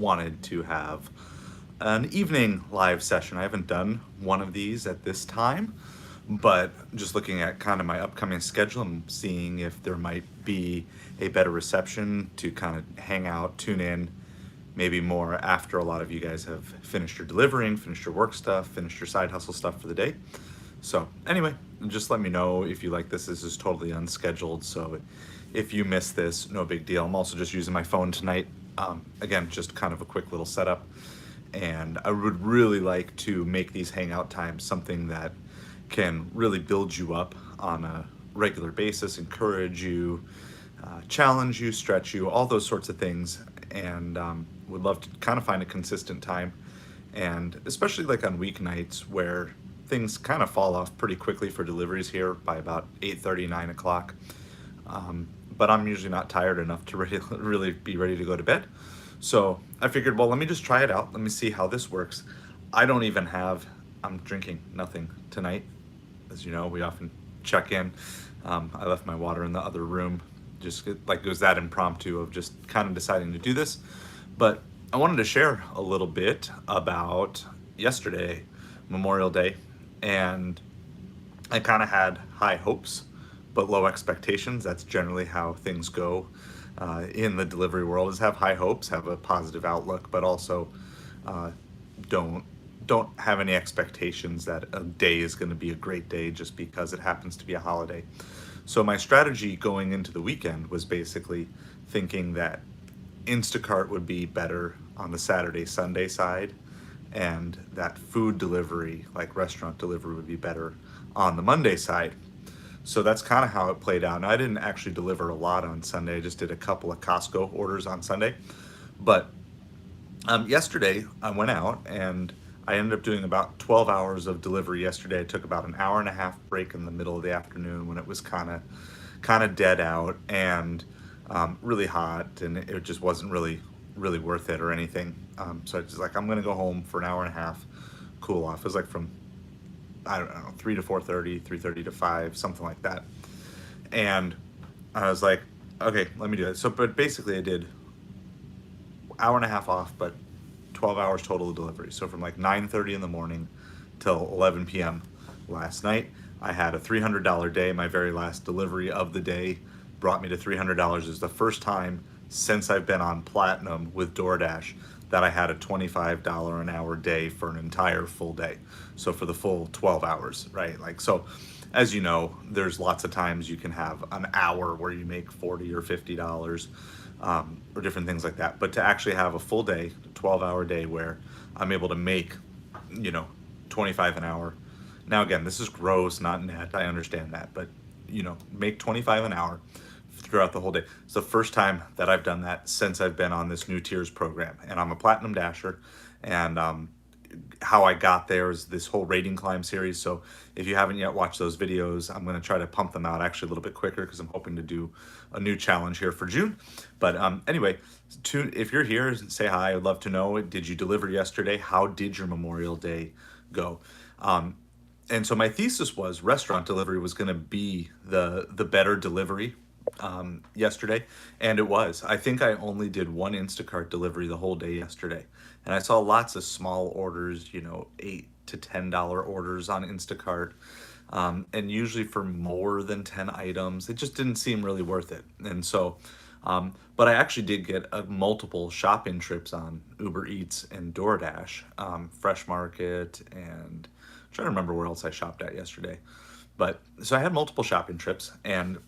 wanted to have an evening live session. I haven't done one of these at this time, but just looking at kind of my upcoming schedule and seeing if there might be a better reception to kind of hang out, tune in, maybe more after a lot of you guys have finished your delivering, finished your work stuff, finished your side hustle stuff for the day. So, anyway, just let me know if you like this. This is totally unscheduled, so if you miss this, no big deal. I'm also just using my phone tonight. Again, just kind of a quick little setup. And I would really like to make these hangout times something that can really build you up on a regular basis, encourage you, challenge you, stretch you, all those sorts of things. And would love to kind of find a consistent time. And especially like on weeknights where things kind of fall off pretty quickly for deliveries here by about 8:30, 9 o'clock. But I'm usually not tired enough to really be ready to go to bed. So I figured, well, let me just try it out. Let me see how this works. I don't even have, I'm drinking nothing tonight. As you know, we often check in. I left my water in the other room. Just like it was that impromptu of just kind of deciding to do this. But I wanted to share a little bit about yesterday, Memorial Day, and I kind of had high hopes but low expectations. That's generally how things go in the delivery world: is have high hopes, have a positive outlook, but also uh, don't don't have any expectations that a day is going to be a great day just because it happens to be a holiday. So my strategy going into the weekend was basically thinking that Instacart would be better on the Saturday Sunday side, and that food delivery, like restaurant delivery, would be better on the Monday side. So that's kind of how it played out. Now, I didn't actually deliver a lot on Sunday. I just did a couple of Costco orders on Sunday. But yesterday, I went out and I ended up doing about 12 hours of delivery yesterday. I took about an hour and a half break in the middle of the afternoon when it was kind of dead out and really hot, and it just wasn't really worth it or anything. So I was just like, I'm gonna go home for an hour and a half, cool off. It was like from, I don't know, 3 to 4:30, 3:30 to 5, something like that. And I was like, okay, let me do it. So, but basically, I did hour and a half off, but 12 hours total of delivery. So from like 9:30 in the morning till 11 p.m. last night, I had a $300 day. My very last delivery of the day brought me to $300. It's the first time since I've been on Platinum with DoorDash that I had a $25 an hour day for an entire full day. So for the full 12 hours, right? Like, so as you know, there's lots of times you can have an hour where you make 40 or $50, or different things like that. But to actually have a full day, 12-hour day where I'm able to make, you know, 25 an hour. Now again, this is gross, not net. I understand that, but make 25 an hour throughout the whole day. It's the first time that I've done that since I've been on this new tiers program, and I'm a Platinum Dasher. And how I got there is this whole rating climb series. So if you haven't yet watched those videos, I'm going to try to pump them out actually a little bit quicker because I'm hoping to do a new challenge here for June. But anyway, if you're here, say hi. I'd love to know, did you deliver yesterday? How did your Memorial Day go? And so my thesis was restaurant delivery was going to be the better delivery yesterday, and it was. I think I only did one Instacart delivery the whole day yesterday, and I saw lots of small orders, $8 to $10 orders on Instacart, and usually for more than 10 items. It just didn't seem really worth it, and so. But I actually did get multiple shopping trips on Uber Eats and DoorDash, Fresh Market, and I'm trying to remember where else I shopped at yesterday. But so I had multiple shopping trips, and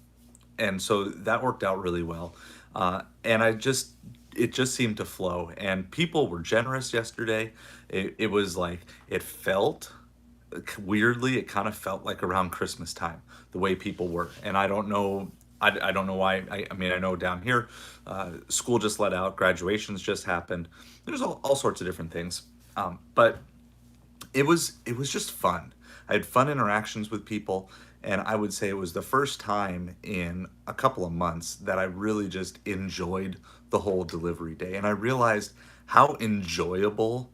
so that worked out really well. And it just seemed to flow, and people were generous yesterday. It was like, it felt weirdly, it kind of felt like around Christmas time, the way people were. And I don't know, I don't know why. I mean, I know down here, school just let out, graduations just happened. There's all sorts of different things. But it was just fun. I had fun interactions with people, and I would say it was the first time in a couple of months that I really just enjoyed the whole delivery day. And I realized how enjoyable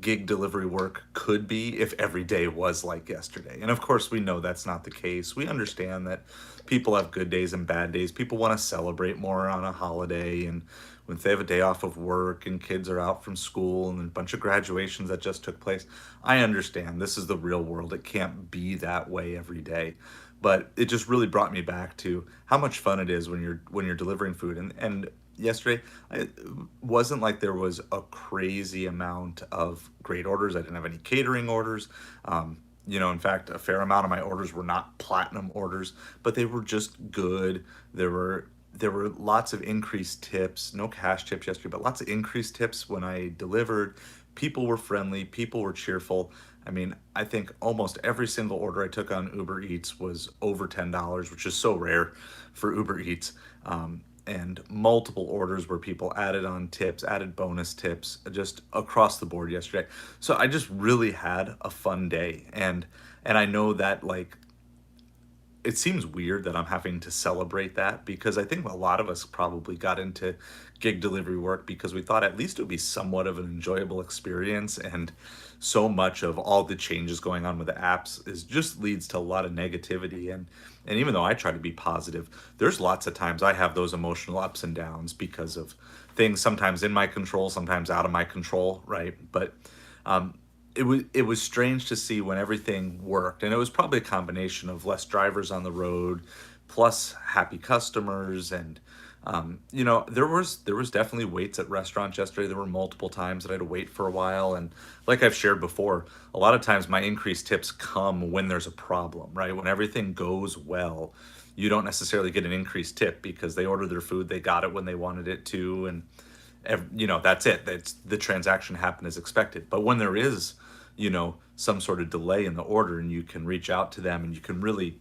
gig delivery work could be if every day was like yesterday. And of course, we know that's not the case. We understand that people have good days and bad days. People want to celebrate more on a holiday, and when they have a day off of work and kids are out from school and a bunch of graduations that just took place. I understand this is the real world. It can't be that way every day. But it just really brought me back to how much fun it is when you're delivering food. And yesterday, it wasn't like there was a crazy amount of great orders. I didn't have any catering orders. In fact, a fair amount of my orders were not platinum orders, but they were just good. There were lots of increased tips, no cash tips yesterday, but lots of increased tips when I delivered. People were friendly, people were cheerful. I mean, I think almost every single order I took on Uber Eats was over $10, which is so rare for Uber Eats. And multiple orders where people added on tips, added bonus tips, just across the board yesterday. So I just really had a fun day, and I know that, like, it seems weird that I'm having to celebrate that, because I think a lot of us probably got into gig delivery work because we thought at least it would be somewhat of an enjoyable experience. And so much of all the changes going on with the apps is just leads to a lot of negativity. And even though I try to be positive, there's lots of times I have those emotional ups and downs because of things sometimes in my control, sometimes out of my control, right? But it was strange to see when everything worked, and it was probably a combination of less drivers on the road, plus happy customers, and there was definitely waits at restaurants yesterday. There were multiple times that I had to wait for a while, and like I've shared before, a lot of times my increased tips come when there's a problem, right? When everything goes well, you don't necessarily get an increased tip because they ordered their food, they got it when they wanted it to, and that's it. That's the transaction happened as expected. But when there is, some sort of delay in the order, and you can reach out to them and you can really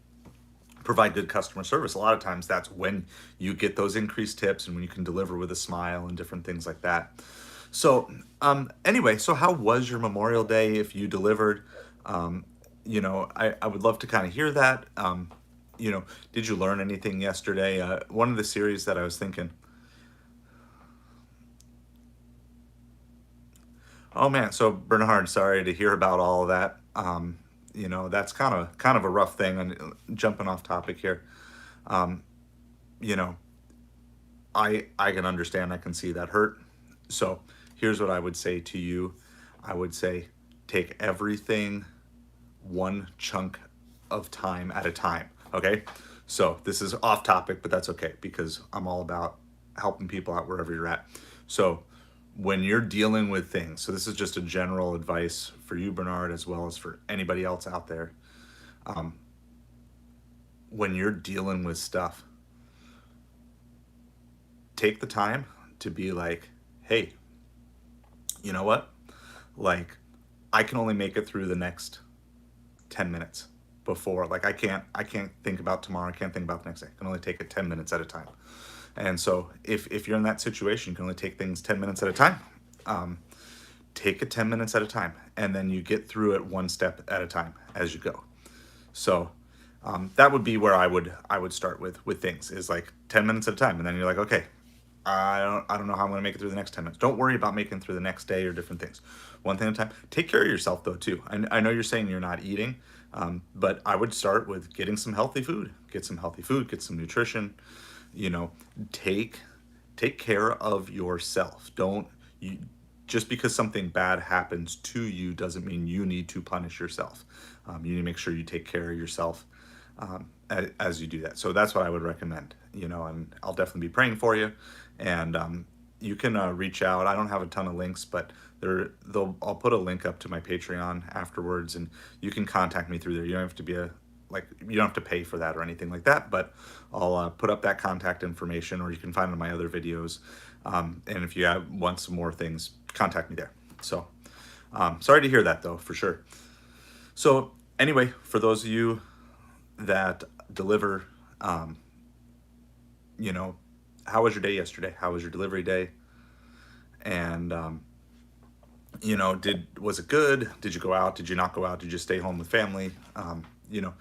provide good customer service, a lot of times that's when you get those increased tips and when you can deliver with a smile and different things like that. So, anyway, so how was your Memorial Day if you delivered? I would love to kind of hear that. Did you learn anything yesterday? One of the series that I was thinking, oh man, so Bernard, sorry to hear about all of that. That's kind of a rough thing. And jumping off topic here, um, you know, I can understand, I can see that hurt. So here's what I would say to you. I would say take everything one chunk of time at a time. Okay. So this is off topic, but that's okay because I'm all about helping people out wherever you're at. So when you're dealing with things, so this is just a general advice for you, Bernard, as well as for anybody else out there. Um, when you're dealing with stuff, take the time to be like, hey, you know what? Like, I can only make it through the next 10 minutes before, like, I can't think about tomorrow. I can't think about the next day. I can only take it 10 minutes at a time. And so if you're in that situation, you can only take things 10 minutes at a time. Um, Take it 10 minutes at a time, and then you get through it one step at a time as you go. So that would be where I would start with things, is like 10 minutes at a time, and then you're like, okay, I don't know how I'm going to make it through the next 10 minutes. Don't worry about making it through the next day or different things. One thing at a time. Take care of yourself though too. I know you're saying you're not eating, but I would start with getting some healthy food. Get some healthy food. Get some nutrition. You know, take take care of yourself. Don't you Just because something bad happens to you doesn't mean you need to punish yourself. You need to make sure you take care of yourself as you do that. So that's what I would recommend. And I'll definitely be praying for you. And you can reach out. I don't have a ton of links, but I'll put a link up to my Patreon afterwards, and you can contact me through there. You don't have to be you don't have to pay for that or anything like that, but I'll put up that contact information, or you can find it in my other videos. And if you want some more things, contact me there. So sorry to hear that though, for sure. So anyway, for those of you that deliver, you know, how was your day yesterday? How was your delivery day? And was it good? Did you go out? Did you not go out? Did you stay home with family? You know,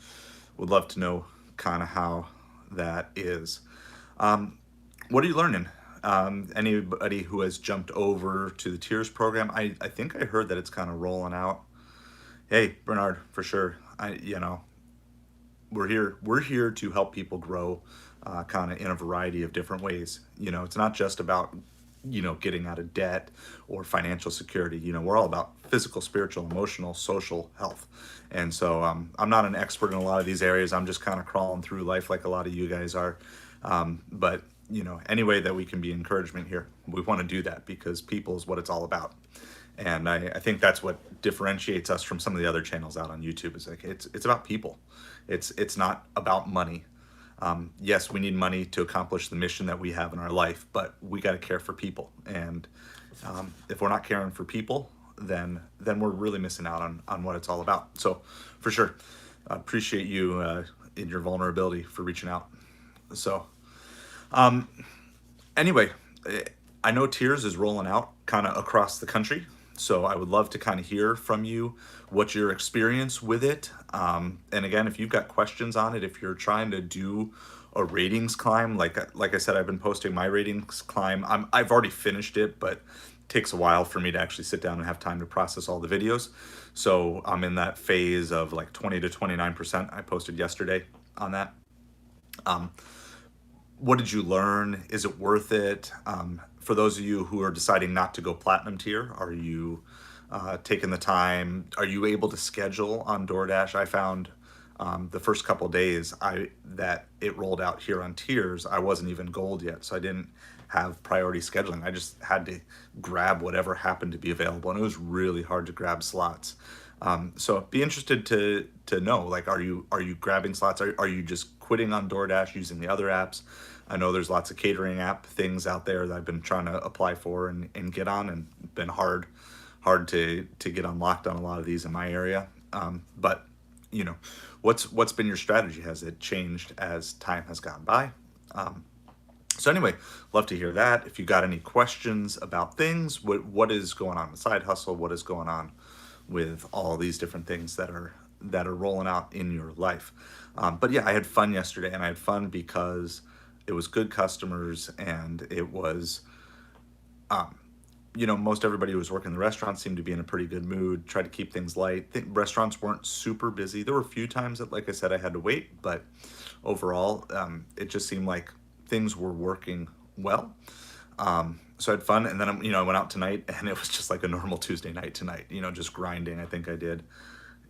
would love to know kind of how that is. What are you learning? Anybody who has jumped over to the Tears program, I think I heard that it's kind of rolling out. Hey, Bernard, for sure. We're here to help people grow, kind of in a variety of different ways. It's not just about getting out of debt or financial security. We're all about physical, spiritual, emotional, social health. And so I'm not an expert in a lot of these areas. I'm just kind of crawling through life like a lot of you guys are. But any way that we can be encouragement here, we want to do that because people is what it's all about. And I think that's what differentiates us from some of the other channels out on YouTube. Is like it's about people. It's not about money. Yes, we need money to accomplish the mission that we have in our life, but we got to care for people. And if we're not caring for people, then we're really missing out on what it's all about. So, for sure, I appreciate you in your vulnerability for reaching out. So, anyway, I know Tears is rolling out kind of across the country. So I would love to kind of hear from you what your experience with it. And again, if you've got questions on it, if you're trying to do a ratings climb, like I said, I've been posting my ratings climb. I've already finished it, but it takes a while for me to actually sit down and have time to process all the videos. So I'm in that phase of like 20 to 29%. I posted yesterday on that. What did you learn? Is it worth it? For those of you who are deciding not to go platinum tier, are you taking the time? Are you able to schedule on DoorDash? I found the first couple days that it rolled out here on tiers, I wasn't even gold yet, so I didn't have priority scheduling. I just had to grab whatever happened to be available, and it was really hard to grab slots. So be interested to know, like, are you grabbing slots? Are you just quitting on DoorDash using the other apps? I know there's lots of catering app things out there that I've been trying to apply for and get on, and been hard to get unlocked on a lot of these in my area. But what's been your strategy? Has it changed as time has gone by? So anyway, love to hear that. If you got any questions about things, what is going on with Side Hustle? What is going on with all these different things that are rolling out in your life? But yeah, I had fun yesterday, and I had fun because it was good customers, and it was, most everybody who was working in the restaurant seemed to be in a pretty good mood, tried to keep things light. Restaurants weren't super busy. There were a few times that, like I said, I had to wait, but overall, it just seemed like things were working well. So I had fun, and then I went out tonight, and it was just like a normal Tuesday night tonight. Just grinding. I think I did,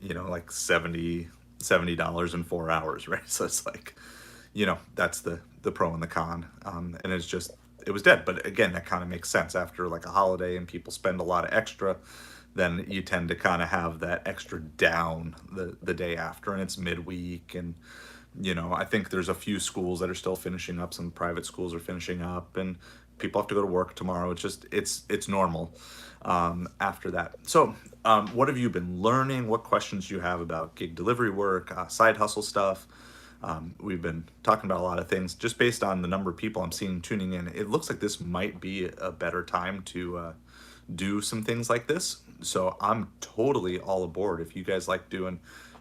like $70 in 4 hours, right? So it's like, that's the pro and the con, and it was dead. But again, that kind of makes sense after like a holiday and people spend a lot of extra. Then you tend to kind of have that extra down the day after, and it's midweek, and I think there's a few schools that are still finishing up. Some private schools are finishing up, and people have to go to work tomorrow. It's normal after that. So what have you been learning? What questions do you have about gig delivery work, side hustle stuff? We've been talking about a lot of things just based on the number of people I'm seeing tuning in. It looks like this might be a better time to do some things like this. So I'm totally all aboard if you guys like doing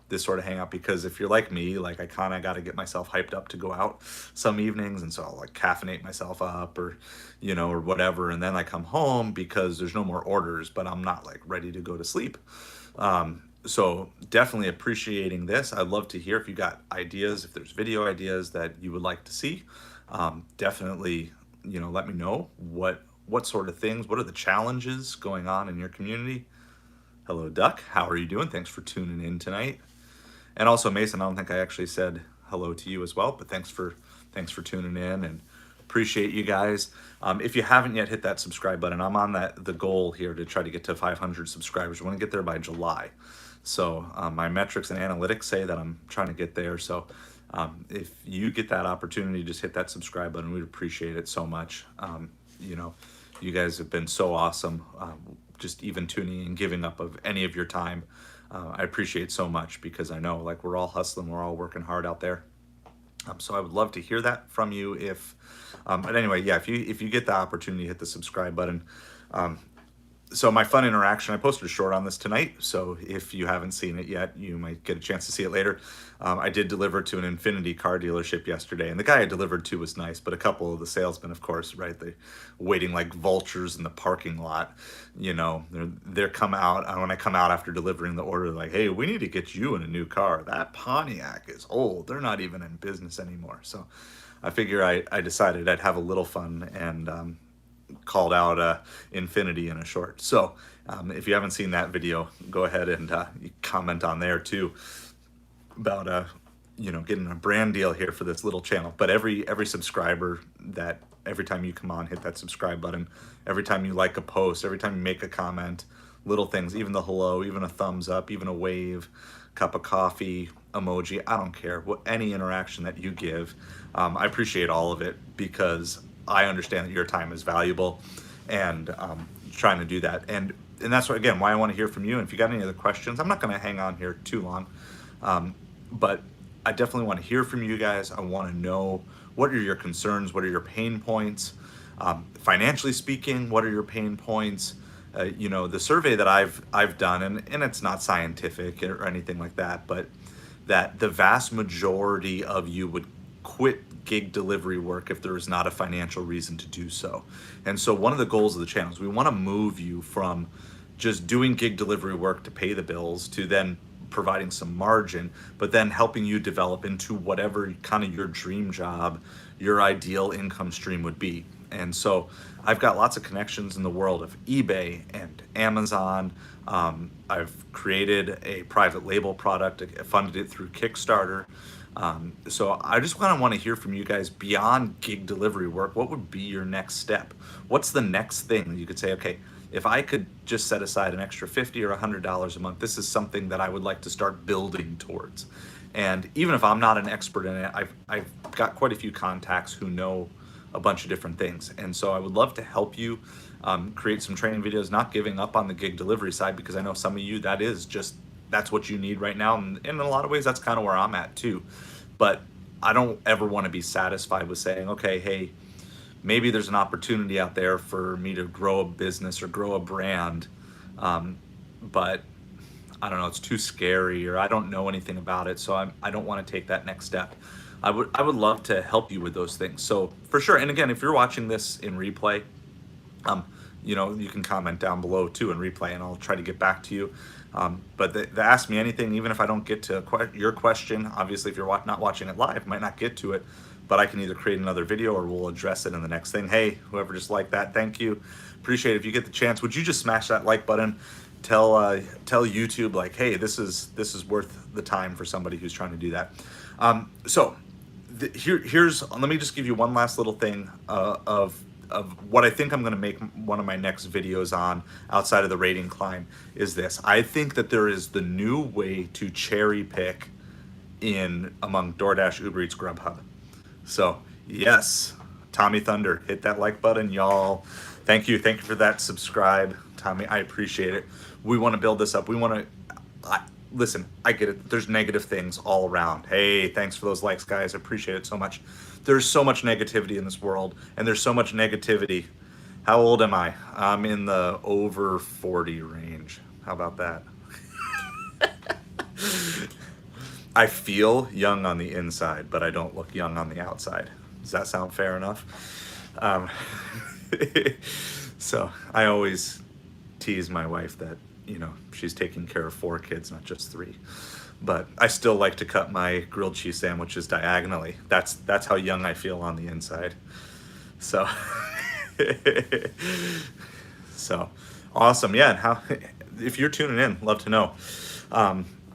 this sort of hangout, because if you're like me, like I kind of got to get myself hyped up to go out some evenings, and so I'll like caffeinate myself up or or whatever, and then I come home because there's no more orders, but I'm not like ready to go to sleep. So definitely appreciating this. I'd love to hear if you got ideas, if there's video ideas that you would like to see. Definitely, let me know what sort of things, what are the challenges going on in your community. Hello, Duck. How are you doing? Thanks for tuning in tonight. And also, Mason, I don't think I actually said hello to you as well, but thanks for tuning in, and appreciate you guys. If you haven't yet hit that subscribe button, I'm on the goal here to try to get to 500 subscribers. I want to get there by July. So my metrics and analytics say that I'm trying to get there. So if you get that opportunity, just hit that subscribe button. We'd appreciate it so much. You guys have been so awesome. Just even tuning and giving up of any of your time. I appreciate so much, because I know like we're all hustling, we're all working hard out there. So I would love to hear that from you. But anyway, yeah, if you get the opportunity, hit the subscribe button. So my fun interaction, I posted a short on this tonight, so if you haven't seen it yet, you might get a chance to see it later. I did deliver to an Infiniti car dealership yesterday, and the guy I delivered to was nice, but a couple of the salesmen, of course, right, they're waiting like vultures in the parking lot. They're come out, and when I come out after delivering the order, they're like, hey, we need to get you in a new car. That Pontiac is old. They're not even in business anymore. So I figure I decided I'd have a little fun and called out infinity in a short. So if you haven't seen that video, go ahead and comment on there too about getting a brand deal here for this little channel. But every subscriber, that every time you come on, hit that subscribe button. Every time you like a post, every time you make a comment, little things, even the hello, even a thumbs up, even a wave, cup of coffee, emoji, I don't care, any interaction that you give, I appreciate all of it, because I understand that your time is valuable, and trying to do that. And that's what, again, why I want to hear from you. And if you got any other questions, I'm not going to hang on here too long, but I definitely want to hear from you guys. I want to know, what are your concerns? What are your pain points? Financially speaking, what are your pain points? The survey that I've done, and it's not scientific or anything like that, but that the vast majority of you would quit gig delivery work if there is not a financial reason to do so. And so one of the goals of the channel is we want to move you from just doing gig delivery work to pay the bills to then providing some margin, but then helping you develop into whatever kind of your dream job, your ideal income stream would be. And so I've got lots of connections in the world of eBay and Amazon. I've created a private label product, I funded it through Kickstarter. So I just want to hear from you guys beyond gig delivery work. What would be your next step? What's the next thing you could say, okay, if I could just set aside an extra $50 or $100 a month, this is something that I would like to start building towards. And even if I'm not an expert in it, I've got quite a few contacts who know a bunch of different things. And so I would love to help you create some training videos, not giving up on the gig delivery side, because I know some of you, that's what you need right now. And in a lot of ways, that's kind of where I'm at too. But I don't ever want to be satisfied with saying, okay, hey, maybe there's an opportunity out there for me to grow a business or grow a brand, but I don't know, it's too scary, or I don't know anything about it, so I don't want to take that next step. I would love to help you with those things. So for sure, and again, if you're watching this in replay, you can comment down below too in replay, and I'll try to get back to you. But the Ask Me Anything, even if I don't get to your question, obviously if you're not watching it live, might not get to it, but I can either create another video or we'll address it in the next thing. Hey, whoever just liked that, thank you. Appreciate it. If you get the chance, would you just smash that like button? Tell YouTube, like, hey, this is worth the time for somebody who's trying to do that. Here's let me just give you one last little thing of what I think I'm going to make one of my next videos on, outside of the rating climb, is this. I think that there is the new way to cherry pick in among DoorDash, Uber Eats, Grubhub. So yes, Tommy Thunder, hit that like button, y'all. Thank you for that subscribe, Tommy. I appreciate it. We want to build this up. We want to listen. I get it. There's negative things all around. Hey, thanks for those likes, guys. I appreciate it so much. There's so much negativity in this world, and there's so much negativity. How old am I? I'm in the over 40 range. How about that? I feel young on the inside, but I don't look young on the outside. Does that sound fair enough? So I always tease my wife that, she's taking care of 4 kids, not just 3. But I still like to cut my grilled cheese sandwiches diagonally. That's how young I feel on the inside. So, so awesome. Yeah, and how, if you're tuning in, love to know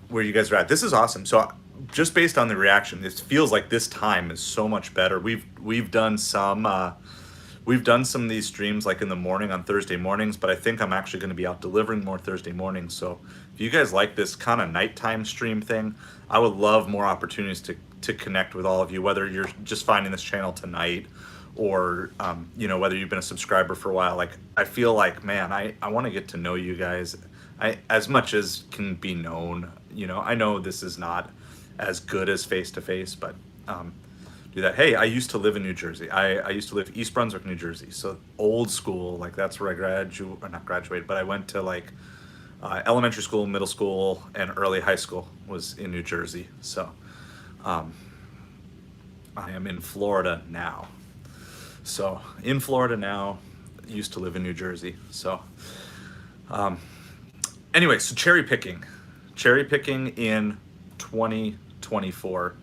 where you guys are at. This is awesome. So just based on the reaction, it feels like this time is so much better. We've done some of these streams like in the morning on Thursday mornings, but I think I'm actually going to be out delivering more Thursday mornings. So if you guys like this kind of nighttime stream thing, I would love more opportunities to connect with all of you, whether you're just finding this channel tonight or whether you've been a subscriber for a while. Like, I feel like, man, I want to get to know you guys as much as can be known. I know this is not as good as face-to-face, but do that. Hey, I used to live in New Jersey. I used to live East Brunswick, New Jersey. So old school, like that's where I not graduated, but I went to like elementary school, middle school, and early high school was in New Jersey. So I am in Florida now. So in Florida now, used to live in New Jersey. So anyway, so cherry picking in 2024,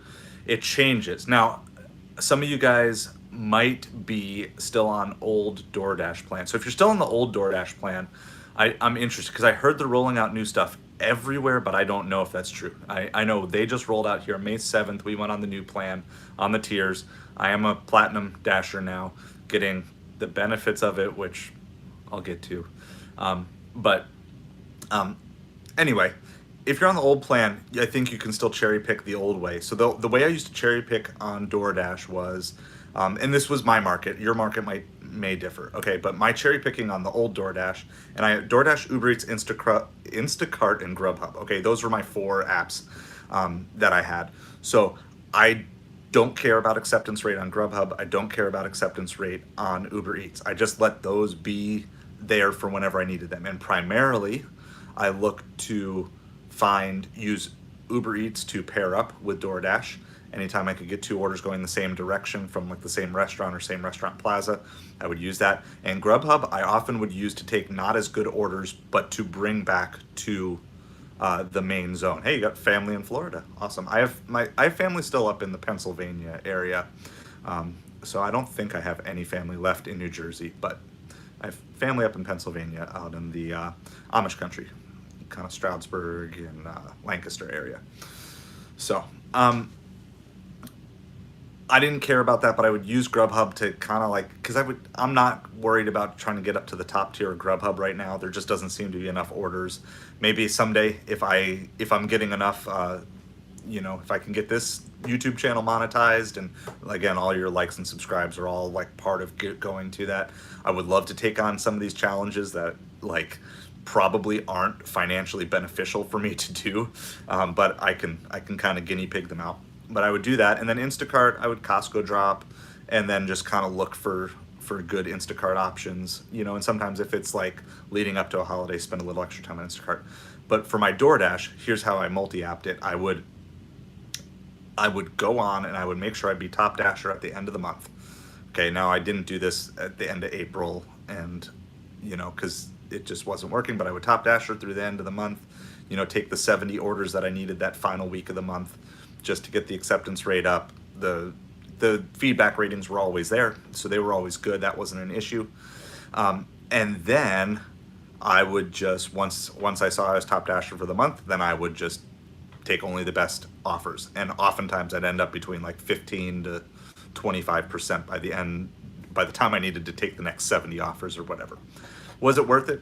it changes. Now, some of you guys might be still on old DoorDash plan. So if you're still on the old DoorDash plan, I'm interested because I heard they're rolling out new stuff everywhere, but I don't know if that's true. I know they just rolled out here May 7th. We went on the new plan on the tiers. I am a Platinum Dasher now, getting the benefits of it, which I'll get to. But anyway, if you're on the old plan, I think you can still cherry pick the old way. So the way I used to cherry pick on DoorDash was, and this was my market. Your market may differ. Okay, but my cherry picking on the old DoorDash, and DoorDash, Uber Eats, Instacart, and Grubhub. Okay, those were my 4 apps that I had. So I don't care about acceptance rate on Grubhub. I don't care about acceptance rate on Uber Eats. I just let those be there for whenever I needed them. And primarily, I look to use Uber Eats to pair up with DoorDash. Anytime I could get 2 orders going the same direction from like the same restaurant or same restaurant plaza, I would use that. And Grubhub, I often would use to take not as good orders, but to bring back to the main zone. Hey, you got family in Florida. Awesome. I have family still up in the Pennsylvania area. So I don't think I have any family left in New Jersey, but I have family up in Pennsylvania out in the Amish country, kind of Stroudsburg and Lancaster area. So I didn't care about that, but I would use Grubhub to kind of like, because I'm not worried about trying to get up to the top tier of Grubhub right now. There just doesn't seem to be enough orders. Maybe someday if I'm getting enough, if I can get this YouTube channel monetized, and again, all your likes and subscribes are all like part of going to that. I would love to take on some of these challenges that like probably aren't financially beneficial for me to do, but I can kind of guinea pig them out. But I would do that, and then Instacart, I would Costco drop, and then just kind of look for good Instacart options, and sometimes if it's like leading up to a holiday, spend a little extra time on Instacart. But for my DoorDash, here's how I multi-apped it. I would go on and I would make sure I'd be top dasher at the end of the month. Okay, now I didn't do this at the end of April, and because it just wasn't working, but I would top dasher through the end of the month, take the 70 orders that I needed that final week of the month just to get the acceptance rate up. The feedback ratings were always there, so they were always good. That wasn't an issue. And then I would just, once I saw I was top dasher for the month, then I would just take only the best offers. And oftentimes I'd end up between like 15 to 25% by the time I needed to take the next 70 offers or whatever. Was it worth it?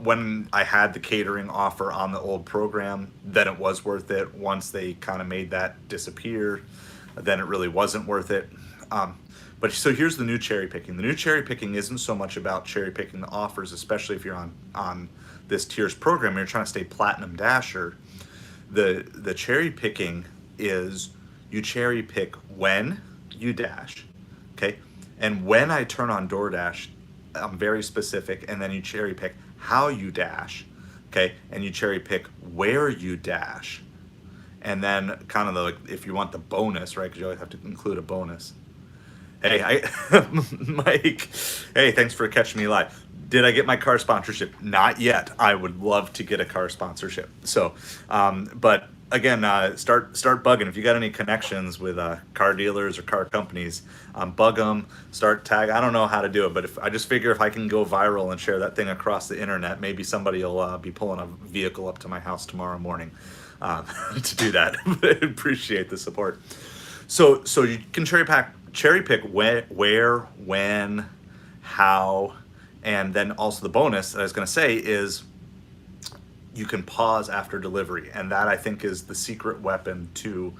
When I had the catering offer on the old program, then it was worth it. Once they kind of made that disappear, then it really wasn't worth it. But so here's the new cherry picking. The new cherry picking isn't so much about cherry picking the offers, especially if you're on this tiers program and you're trying to stay Platinum Dasher. The cherry picking is you cherry pick when you dash, okay? And when I turn on DoorDash, I'm very specific, and then you cherry pick how you dash, okay? And you cherry pick where you dash. And then kind of if you want the bonus, right? Because you always have to include a bonus. Hey, Mike, hey, thanks for catching me live. Did I get my car sponsorship? Not yet. I would love to get a car sponsorship. So, but again, start bugging. If you got any connections with car dealers or car companies, bug them, start tag. I don't know how to do it, but I just figure if I can go viral and share that thing across the internet, maybe somebody will be pulling a vehicle up to my house tomorrow morning to do that. But I appreciate the support. So you can cherry pick where, when, how, and then also the bonus that I was going to say is you can pause after delivery, and that I think is the secret weapon to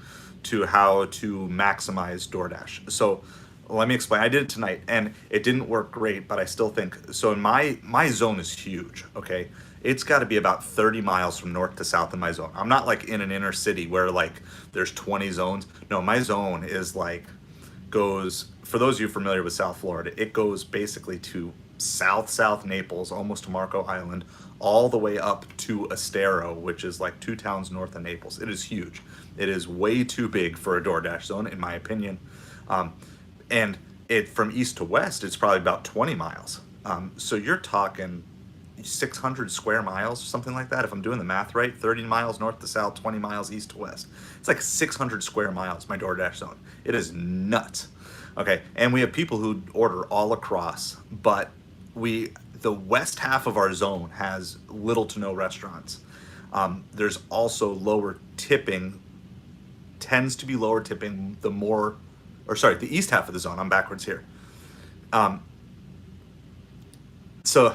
how to maximize DoorDash. So let me explain. I did it tonight, and it didn't work great, but I still think so. In my zone is huge. Okay, it's got to be about 30 miles from north to south in my zone. I'm not like in an inner city where like there's 20 zones. No, my zone is like goes, for those of you familiar with South Florida, it goes basically to South Naples, almost to Marco Island, all the way up to Estero, which is like 2 towns north of Naples. It is huge. It is way too big for a DoorDash zone, in my opinion. And it from east to west, it's probably about 20 miles. So you're talking 600 square miles or something like that. If I'm doing the math right, 30 miles north to south, 20 miles east to west. It's like 600 square miles, my DoorDash zone. It is nuts. Okay, and we have people who order all across, but the west half of our zone has little to no restaurants. There's also lower tipping, tends to be lower tipping the more, or sorry, the east half of the zone. I'm backwards here. Um, so,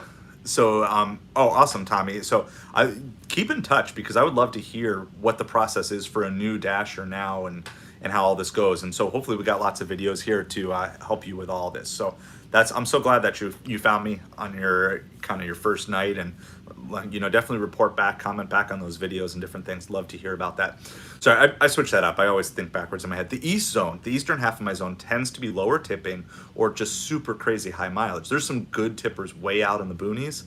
oh, awesome, Tommy. So I keep in touch because I would love to hear what the process is for a new dasher now and how all this goes. And so hopefully we got lots of videos here to help you with all this. So I'm so glad that you found me on your kind of your first night, and definitely report back, comment back on those videos and different things. Love to hear about that. Sorry, I switched that up. I always think backwards in my head. The east zone, the eastern half of my zone, tends to be lower tipping or just super crazy high mileage. There's some good tippers way out in the boonies,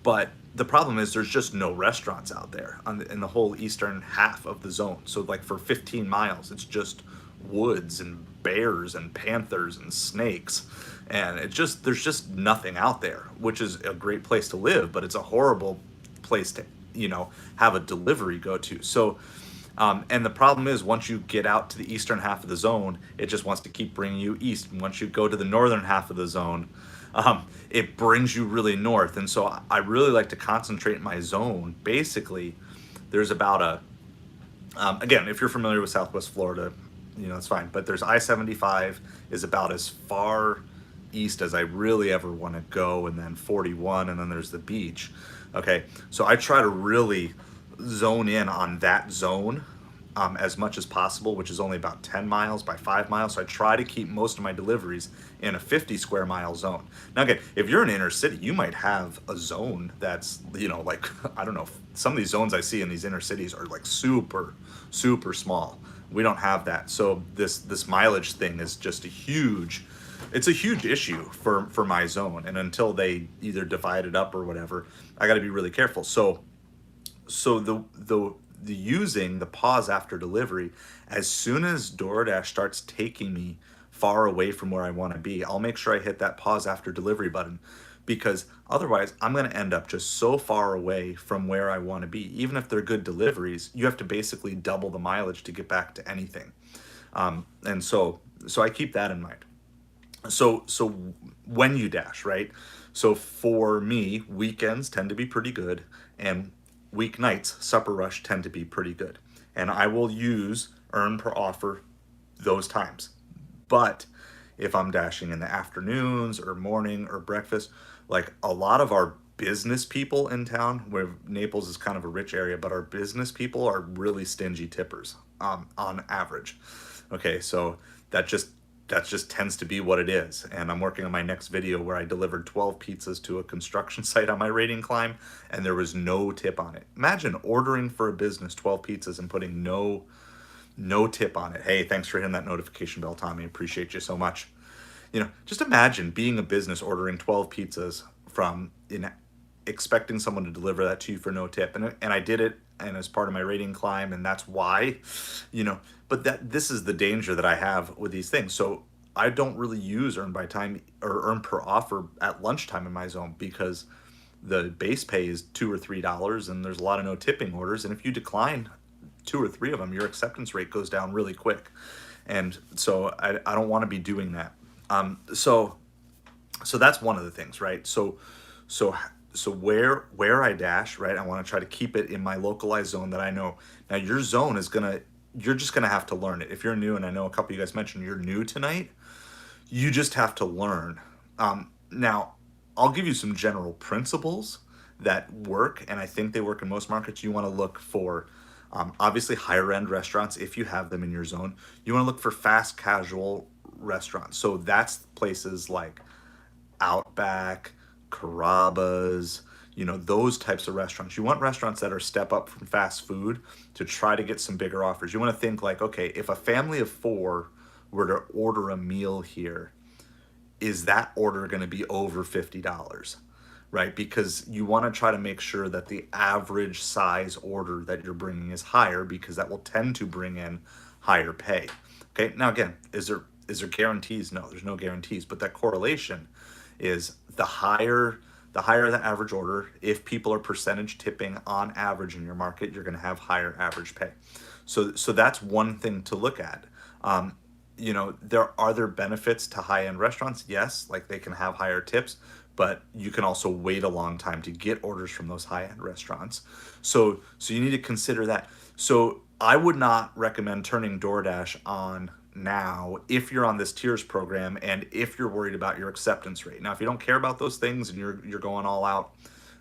but the problem is there's just no restaurants out there in the whole eastern half of the zone. So like for 15 miles, it's just woods and bears and panthers and snakes, and there's just nothing out there, which is a great place to live, but it's a horrible place to have a delivery go to. So and the problem is, once you get out to the eastern half of the zone, it just wants to keep bringing you east. And once you go to the northern half of the zone, it brings you really north. And so I really like to concentrate my zone. Basically, there's about again, if you're familiar with Southwest Florida, it's fine. But there's I-75 is about as far east as I really ever want to go, and then 41, and then there's the beach. Okay, so I try to really zone in on that zone as much as possible, which is only about 10 miles by 5 miles. So I try to keep most of my deliveries in a 50 square mile zone. Now again, if you're in inner city, you might have a zone that's, like, I don't know, some of these zones I see in these inner cities are like super, super small. We don't have that. So this mileage thing is just it's a huge issue for my zone. And until they either divide it up or whatever, I got to be really careful. So the using the pause after delivery, as soon as DoorDash starts taking me far away from where I want to be, I'll make sure I hit that pause after delivery button, because otherwise I'm going to end up just so far away from where I want to be. Even if they're good deliveries, you have to basically double the mileage to get back to anything. And so I keep that in mind. So when you dash, right? So for me, weekends tend to be pretty good, and weeknights, supper rush, tend to be pretty good. And I will use earn per offer those times. But if I'm dashing in the afternoons or morning or breakfast, like a lot of our business people in town, where Naples is kind of a rich area, but our business people are really stingy tippers on average. Okay, so that just tends to be what it is. And I'm working on my next video where I delivered 12 pizzas to a construction site on my rating climb, and there was no tip on it. Imagine ordering for a business 12 pizzas and putting no tip on it. Hey, thanks for hitting that notification bell, Tommy. Appreciate you so much. Just imagine being a business ordering 12 pizzas expecting someone to deliver that to you for no tip. And I did it, and as part of my rating climb, and that's why, but this is the danger that I have with these things. So I don't really use earn by time or earn per offer at lunchtime in my zone, because the base pay is $2 or $3, and there's a lot of no tipping orders. And if you decline 2 or 3 of them, your acceptance rate goes down really quick. And so I don't want to be doing that. So that's one of the things, right? So where I dash, right? I want to try to keep it in my localized zone that I know. Now your zone you're just gonna have to learn it. If you're new, and I know a couple of you guys mentioned you're new tonight, you just have to learn. Now I'll give you some general principles that work, and I think they work in most markets. You want to look for obviously higher end restaurants if you have them in your zone. You want to look for fast casual restaurants. So that's places like Outback, Carrabba's, those types of restaurants. You want restaurants that are step up from fast food to try to get some bigger offers. You want to think like, okay, if a family of 4 were to order a meal here, is that order going to be over $50? Right? Because you want to try to make sure that the average size order that you're bringing is higher, because that will tend to bring in higher pay. Okay. Now again, is there guarantees? No, there's no guarantees, but that correlation is the higher the average order. If people are percentage tipping on average in your market, you're going to have higher average pay. So that's one thing to look at. there benefits to high-end restaurants? Yes, like they can have higher tips, but you can also wait a long time to get orders from those high-end restaurants. So you need to consider that. So I would not recommend turning DoorDash on now if you're on this tiers program and if you're worried about your acceptance rate. Now, if you don't care about those things and you're going all out,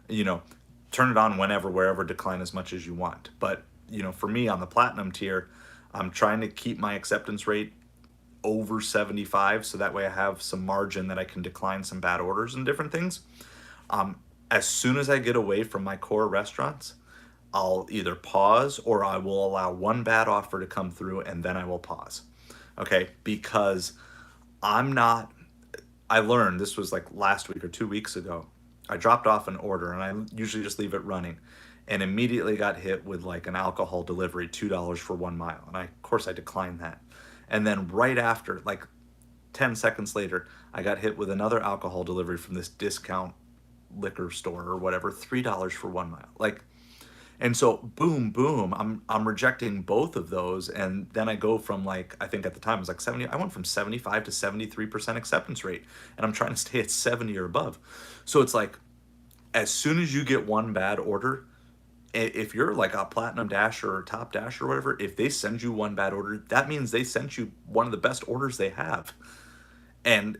you know, turn it on whenever, wherever, decline as much as you want. But, for me on the platinum tier, I'm trying to keep my acceptance rate over 75 so that way I have some margin that I can decline some bad orders and different things. As soon as I get away from my core restaurants, I'll either pause or I will allow one bad offer to come through and then I will pause. Okay? Because I'm not, I learned this was like last week or 2 weeks ago. I dropped off an order and I usually just leave it running and immediately got hit with like an alcohol delivery, $2 for 1 mile. And of course I declined that. And then right after, like 10 seconds later, I got hit with another alcohol delivery from this discount liquor store or whatever, $3 for 1 mile. Like, and so boom, boom, I'm rejecting both of those. And then I go from like, I think at the time it was like 70, I went from 75 to 73% acceptance rate. And I'm trying to stay at 70 or above. So it's like, as soon as you get one bad order, if you're like a platinum dash or top dash or whatever, if they send you one bad order, that means they sent you one of the best orders they have. And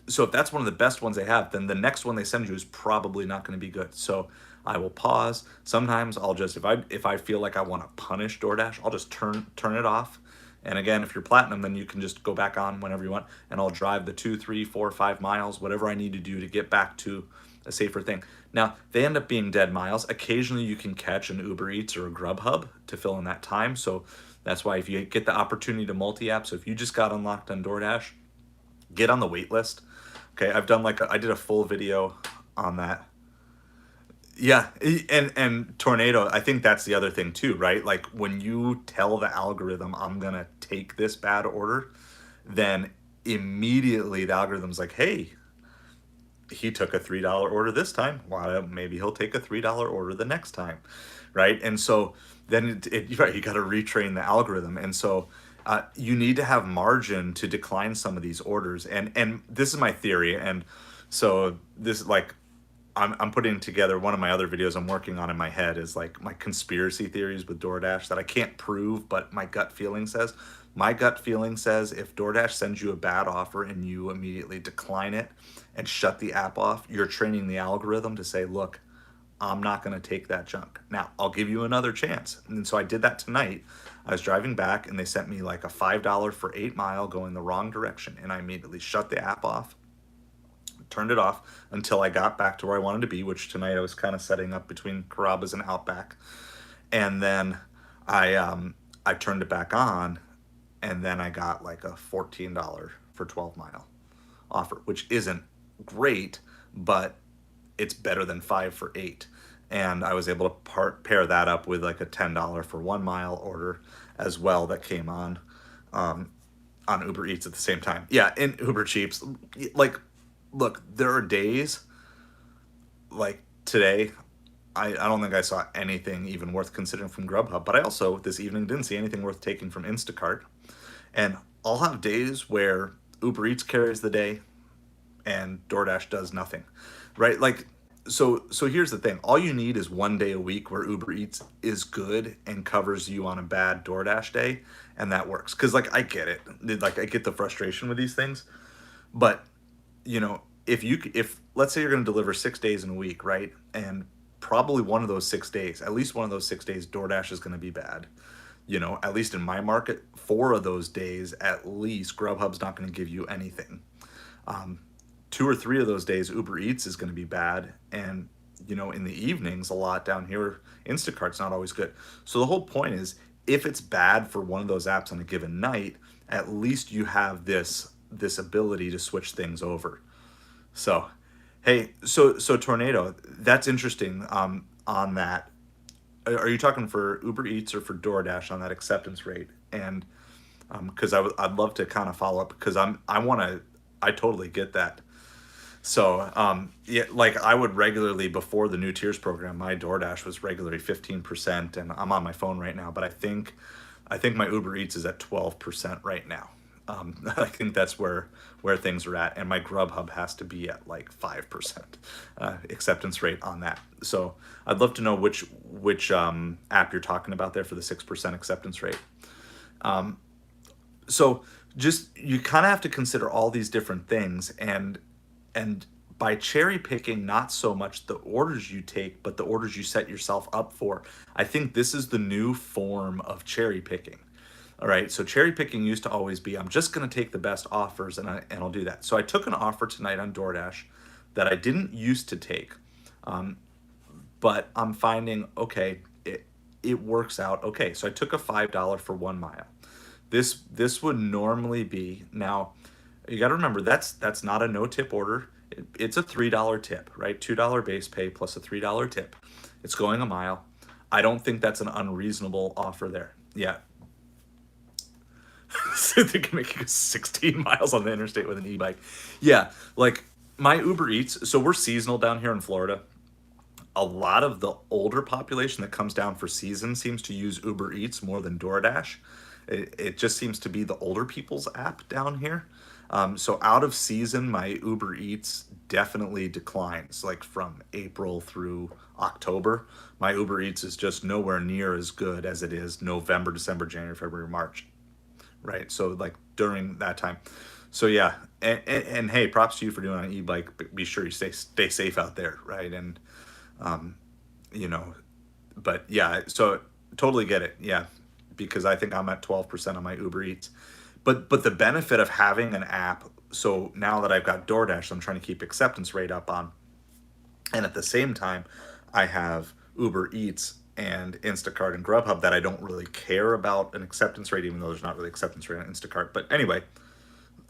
so if that's one of the best ones they have, then the next one they send you is probably not going to be good. So I will pause. Sometimes I'll just, if I feel like I want to punish DoorDash, I'll just turn it off. And again, if you're platinum, then you can just go back on whenever you want, and I'll drive the 2, 3, 4, 5 miles, whatever I need to do to get back to a safer thing. Now, they end up being dead miles. Occasionally you can catch an Uber Eats or a Grubhub to fill in that time. So that's why if you get the opportunity to multi-app, so if you just got unlocked on DoorDash, get on the wait list. Okay, I've done I did a full video on that. Yeah, and Tornado, I think that's the other thing too, right? Like when you tell the algorithm I'm gonna take this bad order, then immediately the algorithm's like, hey, he took a $3 order this time. Well, maybe he'll take a $3 order the next time, right? And so then right, you got to retrain the algorithm, and so you need to have margin to decline some of these orders. And this is my theory, and so this like I'm putting together one of my other videos I'm working on in my head is like my conspiracy theories with DoorDash that I can't prove, but my gut feeling says. My gut feeling says if DoorDash sends you a bad offer and you immediately decline it and shut the app off, you're training the algorithm to say, look, I'm not going to take that junk. Now, I'll give you another chance. And so I did that tonight. I was driving back and they sent me like a $5 for 8 mile going the wrong direction. And I immediately shut the app off, turned it off until I got back to where I wanted to be, which tonight I was kind of setting up between Carrabba's and Outback. And then I turned it back on, and then I got like a $14 for 12 mile offer, which isn't great, but it's better than 5 for 8. And I was able to pair that up with like a $10 for 1 mile order as well that came on Uber Eats at the same time. Yeah, in Uber Cheaps, like, look, there are days like today, I don't think I saw anything even worth considering from Grubhub, but I also this evening didn't see anything worth taking from Instacart. And I'll have days where Uber Eats carries the day and DoorDash does nothing, right? Like, so here's the thing. All you need is one day a week where Uber Eats is good and covers you on a bad DoorDash day, and that works. Because, like, I get it. Like, I get the frustration with these things. But, if let's say you're going to deliver 6 days in a week, right? And probably one of those 6 days, at least one of those 6 days, DoorDash is going to be bad. At least in my market, 4 of those days, at least, Grubhub's not going to give you anything. 2 or 3 of those days, Uber Eats is going to be bad. And, in the evenings, a lot down here, Instacart's not always good. So the whole point is, if it's bad for one of those apps on a given night, at least you have this ability to switch things over. So, hey, so Tornado, that's interesting on that. Are you talking for Uber Eats or for DoorDash on that acceptance rate? And because I'd love to kind of follow up because I totally get that. So yeah, like I would regularly before the new tiers program, my DoorDash was regularly 15%, and I'm on my phone right now, but I think my Uber Eats is at 12% right now. I think that's where things are at, and my Grubhub has to be at like 5% acceptance rate on that. So I'd love to know which app you're talking about there for the 6% acceptance rate. So just you kind of have to consider all these different things, and by cherry picking not so much the orders you take but the orders you set yourself up for. I think this is the new form of cherry picking. All right, so cherry picking used to always be, I'm just going to take the best offers, and I'll do that. So I took an offer tonight on DoorDash that I didn't used to take, but I'm finding, okay, it works out okay. So I took a $5 for 1 mile. This would normally be, now you got to remember, that's not a no tip order. It's a $3 tip, right? $2 base pay plus a $3 tip. It's going a mile. I don't think that's an unreasonable offer there. Yeah. So they can make you 16 miles on the interstate with an e-bike. Yeah, like my Uber Eats, so we're seasonal down here in Florida. A lot of the older population that comes down for season seems to use Uber Eats more than DoorDash. It just seems to be the older people's app down here. So out of season, my Uber Eats definitely declines, like from April through October. My Uber Eats is just nowhere near as good as it is November, December, January, February, March, right? So like during that time. So yeah, and hey, props to you for doing it on an e-bike. But be sure you stay safe out there, right? And you know, but yeah, so totally get it. Yeah, because I think I'm at 12% on my Uber Eats. But the benefit of having an app, so now that I've got DoorDash, I'm trying to keep acceptance rate up on, and at the same time, I have Uber Eats and Instacart and Grubhub that I don't really care about an acceptance rate, even though there's not really acceptance rate on Instacart. But anyway,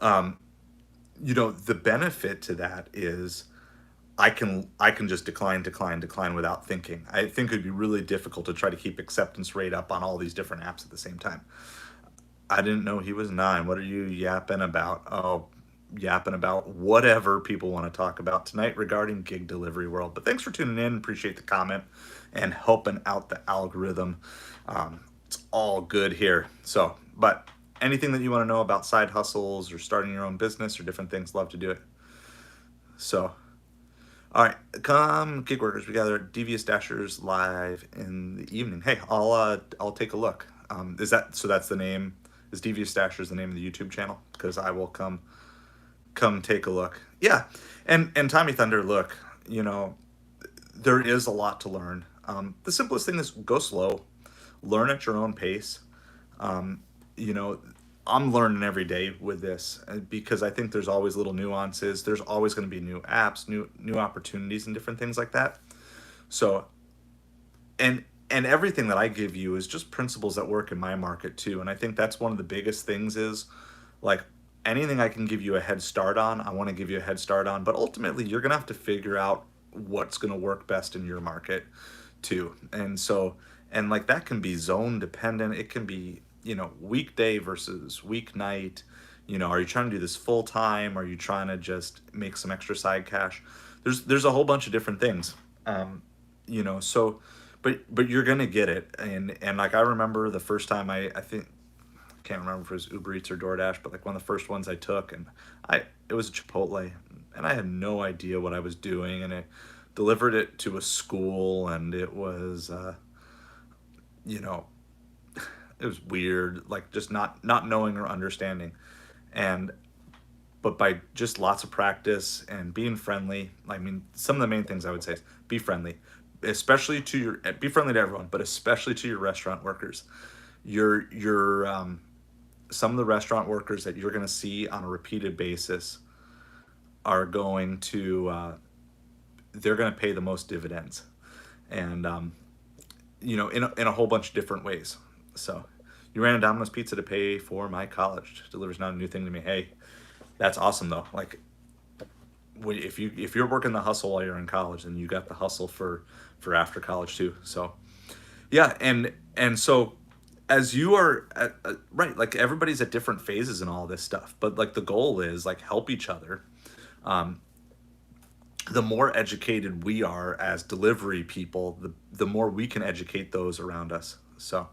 the benefit to that is I can just decline without thinking. I think it'd be really difficult to try to keep acceptance rate up on all these different apps at the same time. I didn't know he was 9. What are you yapping about? Oh, yapping about whatever people want to talk about tonight regarding gig delivery world. But thanks for tuning in. Appreciate the comment and helping out the algorithm. It's all good here. So, but anything that you want to know about side hustles or starting your own business or different things, love to do it. So, all right, come gig workers. We gather at Devious Dashers live in the evening. Hey, I'll take a look. Is that so? That's the name. Is Devious Dashers the name of the YouTube channel? Because I will come take a look. Yeah, and Tommy Thunder. Look, there is a lot to learn. The simplest thing is go slow, learn at your own pace. You know, I'm learning every day with this because I think there's always little nuances. There's always going to be new apps, new opportunities, and different things like that. So, and everything that I give you is just principles that work in my market too. And I think that's one of the biggest things is like anything I can give you a head start on, I want to give you a head start on. But ultimately, you're going to have to figure out what's going to work best in your market too. And so, and like that can be zone dependent. It can be, weekday versus weeknight. Are you trying to do this full time? Are you trying to just make some extra side cash? There's a whole bunch of different things. So but you're gonna get it. And like I remember the first time I think I can't remember if it was Uber Eats or DoorDash, but like one of the first ones I took, and it was a Chipotle, and I had no idea what I was doing, and I delivered it to a school, and it was you know it was weird, like just not knowing or understanding. And but by just lots of practice and being friendly, I mean, some of the main things I would say is be friendly, especially be friendly to everyone, but especially to your restaurant workers. Your Some of the restaurant workers that you're going to see on a repeated basis are going to they're going to pay the most dividends, and in a whole bunch of different ways. So you ran a Domino's pizza to pay for my college. Delivers not a new thing to me. Hey, that's awesome though. Like if you're working the hustle while you're in college, then you got the hustle for after college too. So yeah, and so as you are right, like everybody's at different phases and all this stuff, but like the goal is like help each other. The more educated we are as delivery people, the more we can educate those around us. So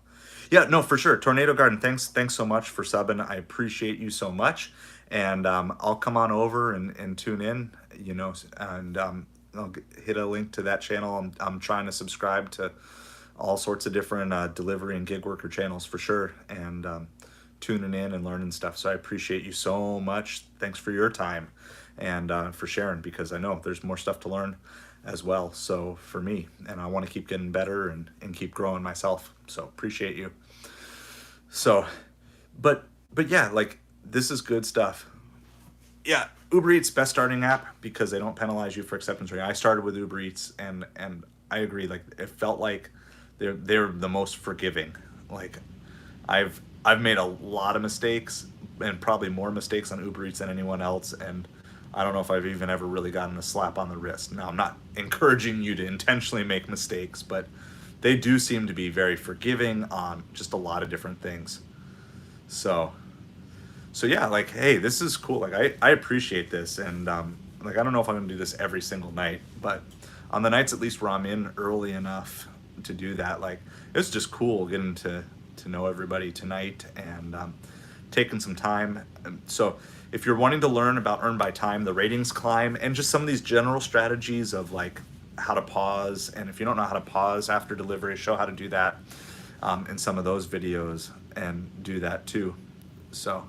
Yeah, no, for sure. Tornado Garden, thanks so much for subbing. I appreciate you so much. And I'll come on over and tune in, and hit a link to that channel. I'm trying to subscribe to all sorts of different delivery and gig worker channels for sure. And tuning in and learning stuff. So I appreciate you so much. Thanks for your time and for sharing, because I know there's more stuff to learn as well. So for me, and I want to keep getting better and keep growing myself. So appreciate you. So, but yeah, like this is good stuff. Yeah, Uber Eats best starting app because they don't penalize you for acceptance rate. I started with Uber Eats and I agree. Like it felt like they're the most forgiving. Like I've made a lot of mistakes and probably more mistakes on Uber Eats than anyone else, and I don't know if I've even ever really gotten a slap on the wrist. Now I'm not encouraging you to intentionally make mistakes, but they do seem to be very forgiving on just a lot of different things. So so yeah, like hey, this is cool. Like I appreciate this, and like I don't know if I'm gonna do this every single night, but on the nights at least where I'm in early enough to do that, like it's just cool getting to know everybody tonight and taking some time. So if you're wanting to learn about Earn by Time, the ratings climb, and just some of these general strategies of like how to pause, and if you don't know how to pause after delivery, show how to do that in some of those videos and do that too. So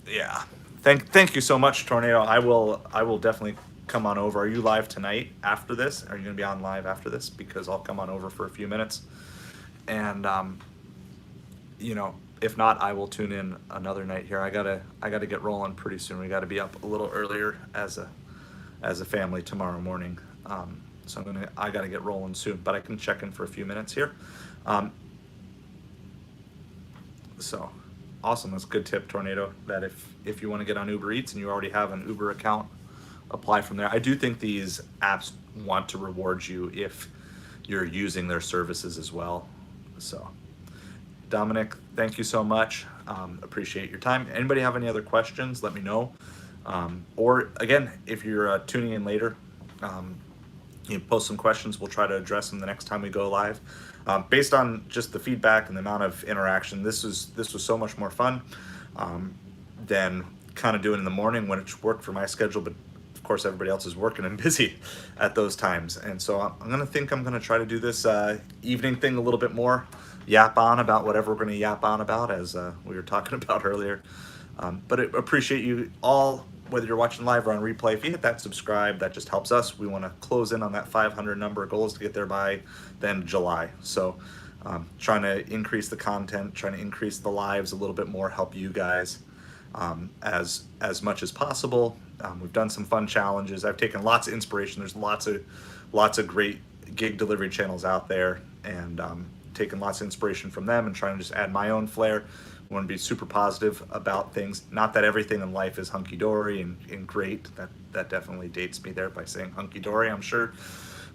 yeah, thank you so much, Tornado. I will definitely come on over. Are you live tonight after this? Are you gonna be on live after this? Because I'll come on over for a few minutes, and if not, I will tune in another night here. I gotta get rolling pretty soon. We gotta be up a little earlier as a family tomorrow morning. So I gotta get rolling soon, but I can check in for a few minutes here. Um, so awesome. That's a good tip, Tornado. That if you want to get on Uber Eats and you already have an Uber account, apply from there. I do think these apps want to reward you if you're using their services as well. So Dominic, thank you so much. Appreciate your time. Anybody have any other questions? Let me know. Or again, if you're tuning in later, you post some questions. We'll try to address them the next time we go live. Based on just the feedback and the amount of interaction, this was so much more fun than kind of doing in the morning when it worked for my schedule. But of course, everybody else is working and busy at those times. And so I'm gonna try to do this evening thing a little bit more. Yap on about whatever we're going to yap on about, as we were talking about earlier. But I appreciate you all, whether you're watching live or on replay. If you hit that subscribe, that just helps us. We want to close in on that 500 number. Goal is to get there by then July. So trying to increase the content, trying to increase the lives a little bit more, help you guys as much as possible. We've done some fun challenges. I've taken lots of inspiration. There's lots of great gig delivery channels out there, and taking lots of inspiration from them and trying to just add my own flair. I want to be super positive about things. Not that everything in life is hunky-dory and great. That definitely dates me there by saying hunky-dory, I'm sure.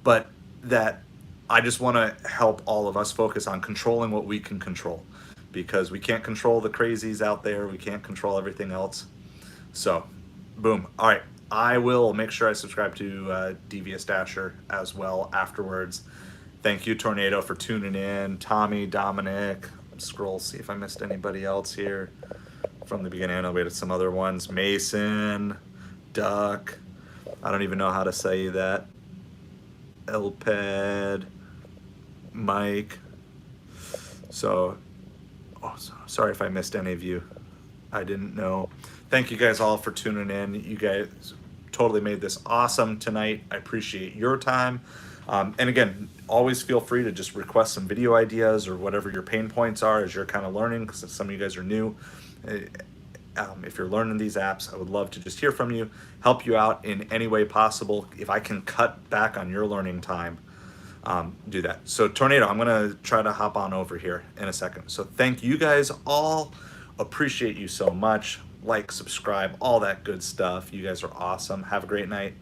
But that I just want to help all of us focus on controlling what we can control, because we can't control the crazies out there. We can't control everything else. So, boom. All right. I will make sure I subscribe to Devious Dasher as well afterwards. Thank you, Tornado, for tuning in. Tommy, Dominic, scroll, see if I missed anybody else here from the beginning. I know we had some other ones. Mason, Duck, I don't even know how to say that. Elped, Mike. So, sorry if I missed any of you. I didn't know. Thank you guys all for tuning in. You guys totally made this awesome tonight. I appreciate your time. And again, always feel free to just request some video ideas or whatever your pain points are as you're kind of learning, because some of you guys are new. If you're learning these apps, I would love to just hear from you, help you out in any way possible. If I can cut back on your learning time, do that. So Tornado, I'm going to try to hop on over here in a second. So thank you guys all. Appreciate you so much. Like, subscribe, all that good stuff. You guys are awesome. Have a great night.